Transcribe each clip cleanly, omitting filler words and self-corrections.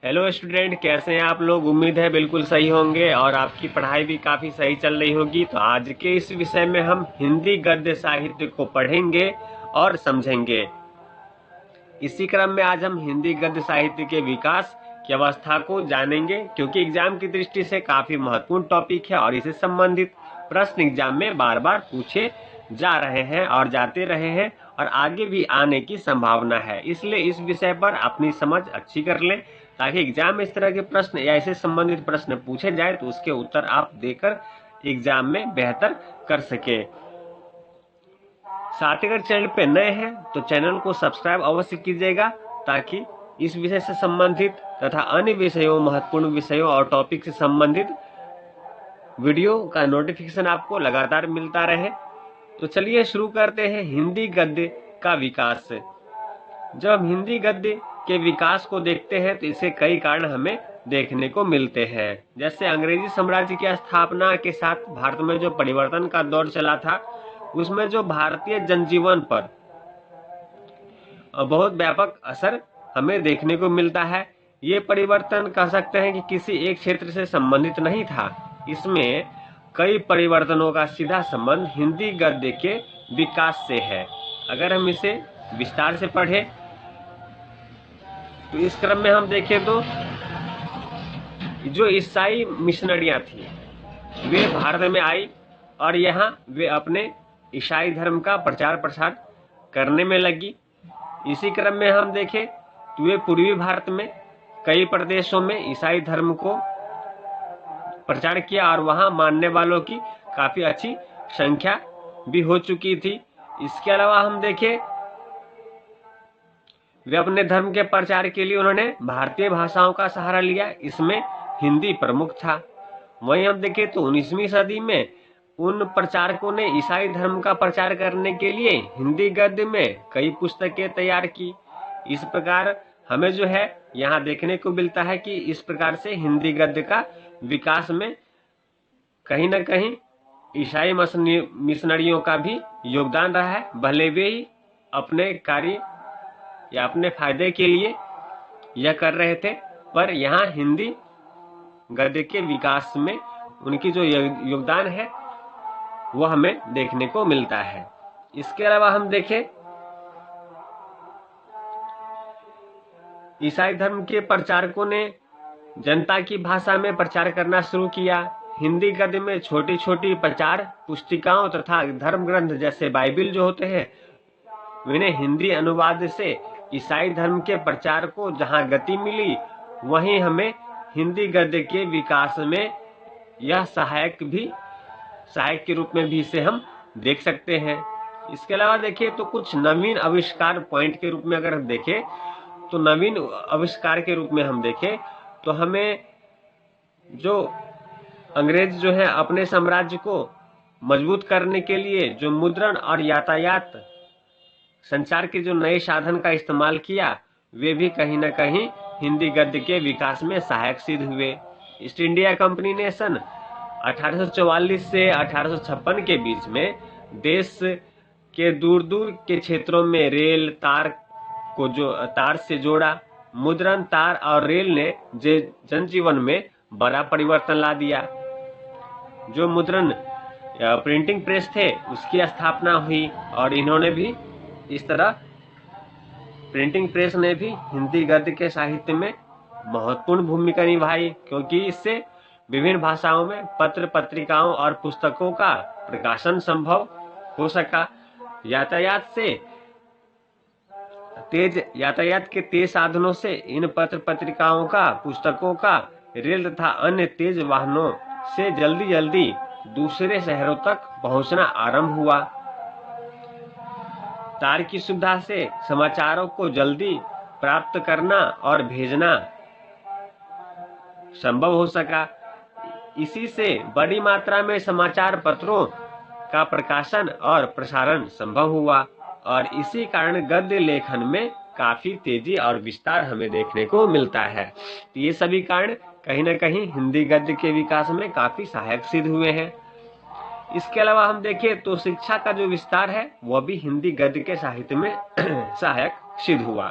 Hello student, कैसे हैं आप लोग। उम्मीद है बिल्कुल सही होंगे और आपकी पढ़ाई भी काफ़ी सही चल रही होगी। तो आज के इस विषय में हम हिंदी गद्य साहित्य को पढ़ेंगे और समझेंगे। इसी क्रम में आज हम हिंदी गद्य साहित्य के विकास की अवस्था को जानेंगे, क्योंकि एग्जाम की दृष्टि से काफ़ी महत्वपूर्ण टॉपिक है और इससे संबंधित प्रश्न एग्जाम में बार बार पूछे जा रहे हैं और जाते रहे हैं और आगे भी आने की संभावना है। इसलिए इस विषय पर अपनी समझ अच्छी कर लें, ताकि एग्जाम में इस तरह के प्रश्न या इससे संबंधित प्रश्न पूछे जाए तो उसके उत्तर आप देकर एग्जाम में बेहतर कर सके। साथ ही अगर चैनल पे नए हैं तो चैनल को सब्सक्राइब अवश्य कीजिएगा, ताकि इस विषय से संबंधित तथा अन्य विषयों, महत्वपूर्ण विषयों और टॉपिक से संबंधित वीडियो का नोटिफिकेशन आपको लगातार मिलता रहे। तो चलिए शुरू करते हैं हिंदी गद्य का विकास। जब हम हिंदी गद्य के विकास को देखते हैं तो इसके कई कारण हमें देखने को मिलते हैं। जैसे अंग्रेजी साम्राज्य की स्थापना के साथ भारत में जो परिवर्तन का दौर चला था, उसमें जो भारतीय जनजीवन पर बहुत व्यापक असर हमें देखने को मिलता है। ये परिवर्तन कह सकते हैं कि किसी एक क्षेत्र से संबंधित नहीं था। इसमें कई परिवर्तनों का सीधा संबंध हिंदी गद्य के विकास से है। अगर हम इसे विस्तार से पढ़ें तो इस क्रम में हम देखें तो जो ईसाई मिशनरियां थी वे भारत में आई और यहाँ वे अपने ईसाई धर्म का प्रचार प्रसार करने में लगी। इसी क्रम में हम देखें तो वे पूर्वी भारत में कई प्रदेशों में ईसाई धर्म को प्रचार किया और वहां मानने वालों की काफी अच्छी संख्या भी हो चुकी थी। इसके अलावा हम देखें वे अपने धर्म के प्रचार के लिए उन्होंने भारतीय भाषाओं का सहारा लिया, इसमें हिंदी प्रमुख था। वहीं हम देखें तो 19वीं सदी में उन प्रचारकों ने ईसाई धर्म का प्रचार करने के लिए हिंदी गद्य में कई पुस्तकें तैयार की। इस प्रकार हमें जो है यहाँ देखने को मिलता है कि इस प्रकार से हिंदी गद्य का विकास में कहीं न कहीं ईसाई मिशनरियों का भी योगदान रहा है। भले वे ही अपने कार्य या अपने फायदे के लिए यह कर रहे थे, पर यहाँ हिंदी गद्य के विकास में उनकी जो योगदान है वो हमें देखने को मिलता है। इसके अलावा हम देखें ईसाई धर्म के प्रचारकों ने जनता की भाषा में प्रचार करना शुरू किया। हिंदी गद्य में छोटी छोटी प्रचार पुस्तिकाओं तथा धर्म ग्रंथ जैसे बाइबिल जो होते हैं, उन्हें हिंदी अनुवाद से ईसाई धर्म के प्रचार को जहां गति मिली, वहीं हमें हिंदी गद्य के विकास में यह सहायक के रूप में भी इसे हम देख सकते हैं। इसके अलावा देखिए तो कुछ नवीन आविष्कार पॉइंट के रूप में अगर हम देखें तो नवीन आविष्कार के रूप में हम देखें तो हमें जो अंग्रेज जो है अपने साम्राज्य को मजबूत करने के लिए जो मुद्रण और यातायात संचार के जो नए साधन का इस्तेमाल किया, वे भी कहीं न कहीं हिंदी गद्य के विकास में सहायक सिद्ध हुए। ईस्ट इंडिया कंपनी ने सन 1844 से 1856 के बीच में देश के दूर दूर के क्षेत्रों में रेल तार को जो तार से जोड़ा। मुद्रण, तार और रेल ने जनजीवन में बड़ा परिवर्तन ला दिया। जो मुद्रण प्रिंटिंग प्रेस थे उसकी स्थापना हुई और इन्होंने भी इस तरह प्रिंटिंग प्रेस ने भी हिंदी गद्य के साहित्य में महत्वपूर्ण भूमिका निभाई, क्योंकि इससे विभिन्न भाषाओं में पत्र पत्रिकाओं और पुस्तकों का प्रकाशन संभव हो सका। यातायात के तेज साधनों से इन पत्र पत्रिकाओं का, पुस्तकों का रेल तथा अन्य तेज वाहनों से जल्दी जल्दी दूसरे शहरों तक पहुंचना आरंभ हुआ। तार की सुविधा से समाचारों को जल्दी प्राप्त करना और भेजना संभव हो सका। इसी से बड़ी मात्रा में समाचार पत्रों का प्रकाशन और प्रसारण संभव हुआ और इसी कारण गद्य लेखन में काफी तेजी और विस्तार हमें देखने को मिलता है। तो ये सभी कारण कहीं न कहीं हिंदी गद्य के विकास में काफी सहायक सिद्ध हुए हैं। इसके अलावा हम देखें तो शिक्षा का जो विस्तार है वह भी हिंदी गद्य के साहित्य में सहायक सिद्ध हुआ।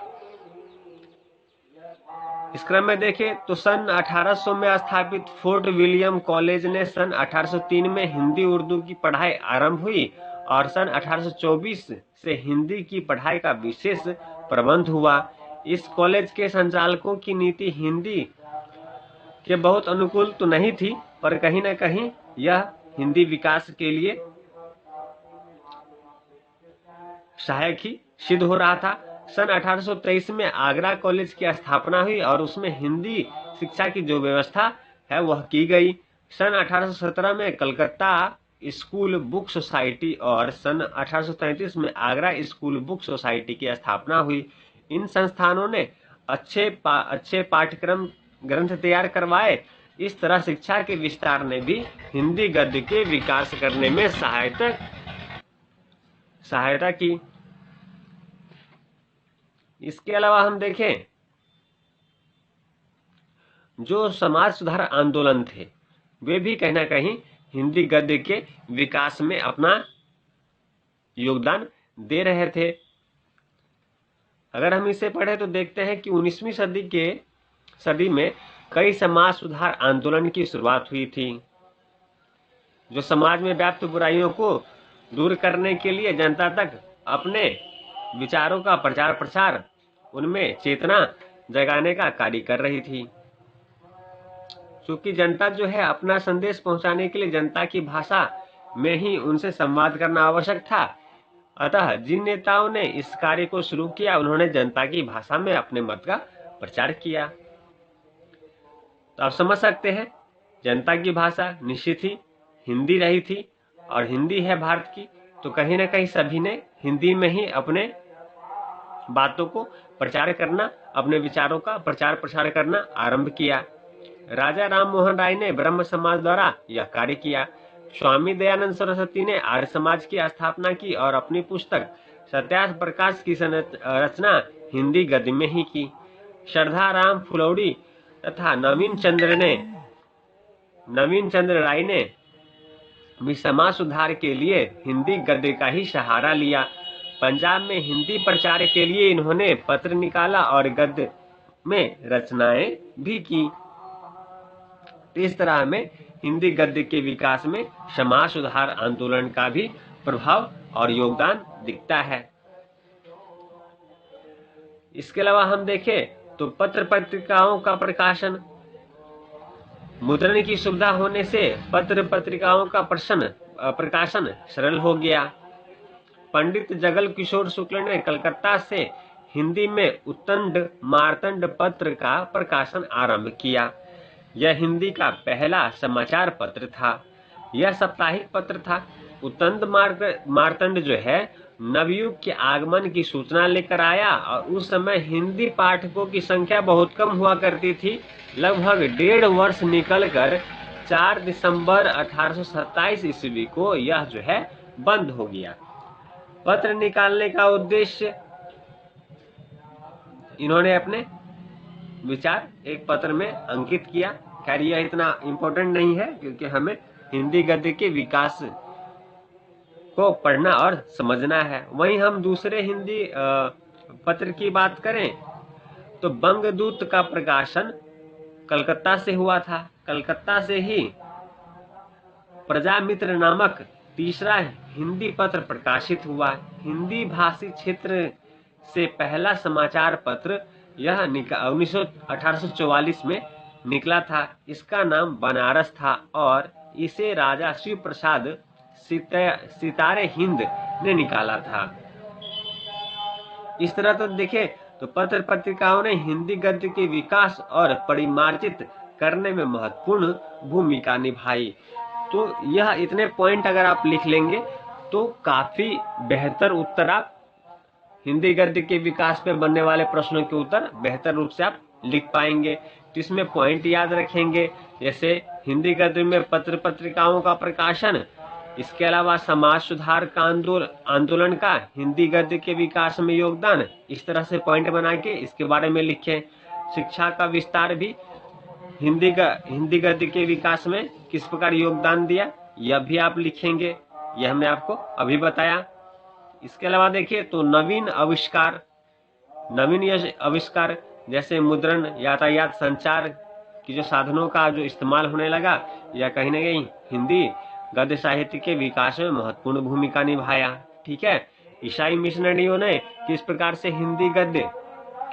इस क्रम में देखें तो सन 1800 में स्थापित फोर्ट विलियम कॉलेज ने सन 1803 में हिंदी उर्दू की पढ़ाई आरंभ हुई और सन 1824 से हिंदी की पढ़ाई का विशेष प्रबंध हुआ। इस कॉलेज के संचालकों की नीति हिंदी के बहुत अनुकूल तो नहीं थी, पर कहीं न कहीं यह हिंदी विकास के लिए सहायक ही सिद्ध हो रहा था। सन 1823 में आगरा कॉलेज की स्थापना हुई और उसमें हिंदी शिक्षा की जो व्यवस्था है वह की गई। सन 1817 में कलकत्ता स्कूल बुक सोसाइटी और सन 1833 में आगरा स्कूल बुक सोसाइटी की स्थापना हुई। इन संस्थानों ने अच्छे पाठ्यक्रम ग्रंथ तैयार करवाए। इस तरह शिक्षा के विस्तार ने भी हिंदी गद्य के विकास करने में सहायता की। इसके अलावा हम देखें जो समाज सुधार आंदोलन थे वे भी कहीं ना कहीं हिंदी गद्य के विकास में अपना योगदान दे रहे थे। अगर हम इसे पढ़े तो देखते हैं कि 19वीं सदी में कई समाज सुधार आंदोलन की शुरुआत हुई थी, जो समाज में व्याप्त बुराइयों को दूर करने के लिए जनता तक अपने विचारों का प्रचार प्रसार, उनमें चेतना जगाने का कार्य कर रही थी। क्योंकि जनता जो है अपना संदेश पहुंचाने के लिए जनता की भाषा में ही उनसे संवाद करना आवश्यक था। अतः जिन नेताओं ने इस कार्य को शुरू किया उन्होंने जनता की भाषा में अपने मत का प्रचार किया। तो आप समझ सकते हैं जनता की भाषा निश्चित ही हिंदी रही थी और हिंदी है भारत की, तो कहीं ना कहीं सभी ने हिंदी में ही अपने बातों को प्रचार करना, अपने विचारों का प्रचार प्रसार करना आरंभ किया। राजा राम मोहन राय ने ब्रह्म समाज द्वारा यह कार्य किया। स्वामी दयानंद सरस्वती ने आर्य समाज की स्थापना की और अपनी पुस्तक सत्यार्थ प्रकाश की रचना हिंदी गद्य में ही की। श्रद्धा राम फुलौड़ी तथा नवीन चंद्र राय ने भी समाज सुधार के लिए हिंदी गद्य का ही सहारा लिया। पंजाब में हिंदी प्रचार के लिए इन्होंने पत्र निकाला और गद्य में रचनाएं भी की। इस तरह में हिंदी गद्य के विकास में समाज सुधार आंदोलन का भी प्रभाव और योगदान दिखता है। इसके अलावा हम देखें तो पत्र पत्रिकाओं का प्रकाशन, मुद्रण की सुविधा होने से पत्र पत्रिकाओं का प्रकाशन सरल हो गया। पंडित जगल किशोर शुक्ल ने कलकत्ता से हिंदी में उत्तंड मार्तंड पत्र का प्रकाशन आरंभ किया। यह हिंदी का पहला समाचार पत्र था। यह साप्ताहिक पत्र था। उत्तंड मार्तंड जो है नवयुग के आगमन की सूचना लेकर आया और उस समय हिंदी पाठकों की संख्या बहुत कम हुआ करती थी। लगभग 1.5 वर्ष निकलकर 4 दिसंबर 1827 ईस्वी को यह जो है बंद हो गया। पत्र निकालने का उद्देश्य, इन्होंने अपने विचार एक पत्र में अंकित किया। खैर यह इतना इम्पोर्टेंट नहीं है क्योंकि हमें हिंदी गद्य के विकास को पढ़ना और समझना है। वहीं हम दूसरे हिंदी पत्र की बात करें तो बंगदूत का प्रकाशन कलकत्ता से हुआ था। कलकत्ता से ही प्रजामित्र नामक तीसरा हिंदी पत्र प्रकाशित हुआ। हिंदी भाषी क्षेत्र से पहला समाचार पत्र यह 1844 में निकला था। इसका नाम बनारस था और इसे राजा शिव प्रसाद सितारे हिंद ने निकाला था। इस तरह तो देखें तो पत्र पत्रिकाओं ने हिंदी गद्य के विकास और परिमार्जित करने में महत्वपूर्ण भूमिका निभाई। तो यह इतने पॉइंट अगर आप लिख लेंगे तो काफी बेहतर उत्तर आप हिंदी गद्य के विकास पे बनने वाले प्रश्नों के उत्तर बेहतर रूप से आप लिख पाएंगे। तो इसमें पॉइंट याद रखेंगे, जैसे हिंदी गद्य में पत्र पत्रिकाओं का प्रकाशन, इसके अलावा समाज सुधार का आंदोलन का हिंदी गद्य के विकास में योगदान। इस तरह से पॉइंट बना के इसके बारे में लिखें। शिक्षा का विस्तार भी हिंदी गद्य के विकास में किस प्रकार योगदान दिया, यह भी आप लिखेंगे। यह हमने आपको अभी बताया। इसके अलावा देखिए तो नवीन आविष्कार जैसे मुद्रण, यातायात, संचार की जो साधनों का जो इस्तेमाल होने लगा, या कहीं ना कहीं हिंदी गद्य साहित्य के विकास में महत्वपूर्ण भूमिका निभाया। ठीक है, ईसाई मिशनरियों ने किस प्रकार से हिंदी गद्य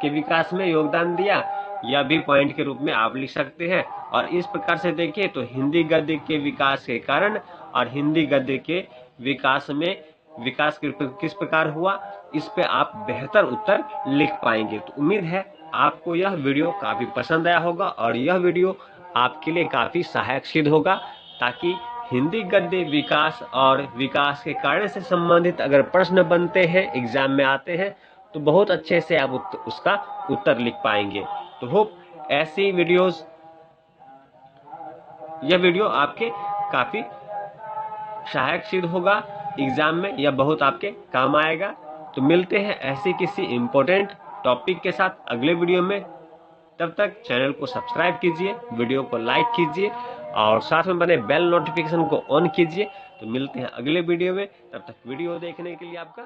के विकास में योगदान दिया, यह भी पॉइंट के रूप में आप लिख सकते हैं। और इस प्रकार से देखिए तो हिंदी गद्य के विकास के कारण और हिंदी गद्य के विकास में विकास किस प्रकार हुआ, इस पे आप बेहतर उत्तर लिख पाएंगे। तो उम्मीद है आपको यह वीडियो काफी पसंद आया होगा और यह वीडियो आपके लिए काफी सहायक सिद्ध होगा, ताकि हिंदी गद्य विकास और विकास के कारण से संबंधित अगर प्रश्न बनते हैं, एग्जाम में आते हैं, तो बहुत अच्छे से आप उसका उत्तर लिख पाएंगे। तो होप ऐसी वीडियोस, यह वीडियो आपके काफी सहायक सिद्ध होगा एग्जाम में, यह बहुत आपके काम आएगा। तो मिलते हैं ऐसे किसी इंपॉर्टेंट टॉपिक के साथ अगले वीडियो में। तब तक चैनल को सब्सक्राइब कीजिए, वीडियो को लाइक कीजिए और साथ में बने बेल नोटिफिकेशन को ऑन कीजिए। तो मिलते हैं अगले वीडियो में, तब तक वीडियो देखने के लिए आपका